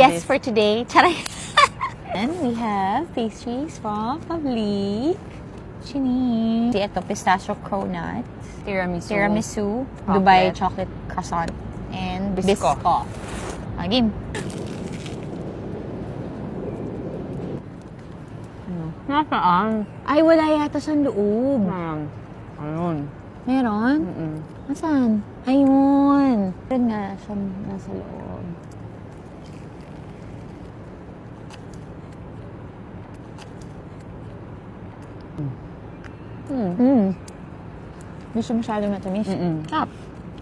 Yes, for today. Charay! And we have pastries from Public. Chini. Ito, pistachio cronut. Tiramisu. Dubai chocolate croissant. And bisco. Game. Nasaan? Ay, wala yata sa loob. Ayun. Meron? Nasaan? Ayun. Meron nga siya nasa loob. Gusto masyado matamis? Sarap.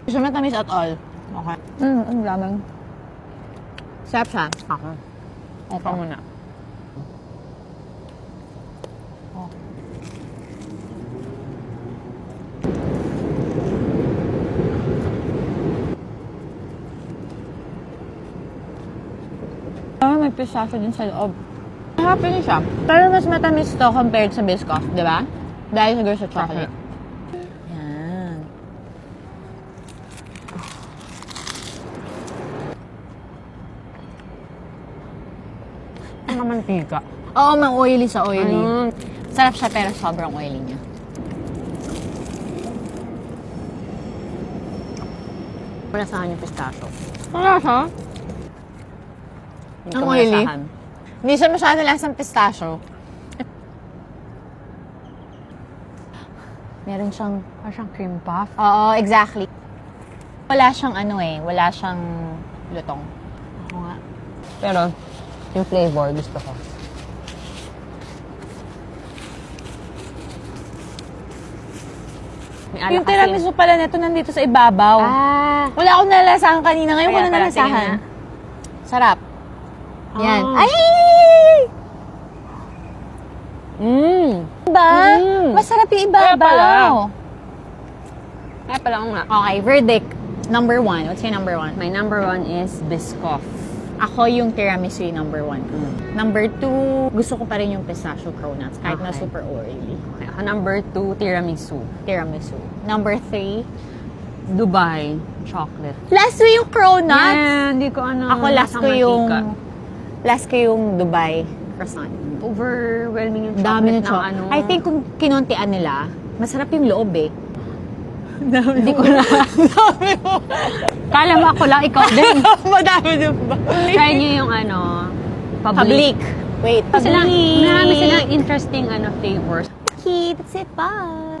Gusto matamis at all? Okay. Ang lamang. Sarap siya. Ako. Ito muna. May pistachio din sa loob. Happy din siya. Pero mas matamis to compared sa Biscoff, di ba? Dahil siguro sa chocolate. Yan. Ang mantika. Oo, oily sa oily. Sarap siya pero sobrang oily niya. Wala saan yung pistachio. Wala siya? Hindi Ang ko oily? malasahan. Hindi siya masyado lasang pistachio. Meron siyang... Parang siyang cream puff. Oo, exactly. Wala siyang wala siyang lutong. Oo nga. Pero, yung flavor, gusto ko. May alak Yung tiramisu pala nito nandito sa ibabaw. Wala akong nalasahan kanina. Ngayon ko Kaya na pala, nalasahan. tingin Sarap. Yan. Ah. Ay! Diba? Masarap yung Kaya pala. ibabaw. Kaya pala ko nga. Okay, verdict. Number 1. What's your number 1? My number 1 is Biscoff. Ako yung tiramisu yung number 1. Number 2, gusto ko pa rin yung pistachio cronuts kahit na Okay. super oily. Okay, ako number 2, tiramisu. Tiramisu. Number 3, Dubai chocolate. last ko yung cronuts. Yeah, hindi ko ano. Ako last ko yung Dubai croissant. Overwhelming yung chocolate Dami ng ng chocolate. ano. I think kung kinuntian nila, masarap yung loob eh. Hindi ko na. Kala mo ako lang, ikaw din. Madami din ba? Try niyo yung ano, Public. Wait, Marami Public. silang interesting flavors. Okay, that's it. Bye.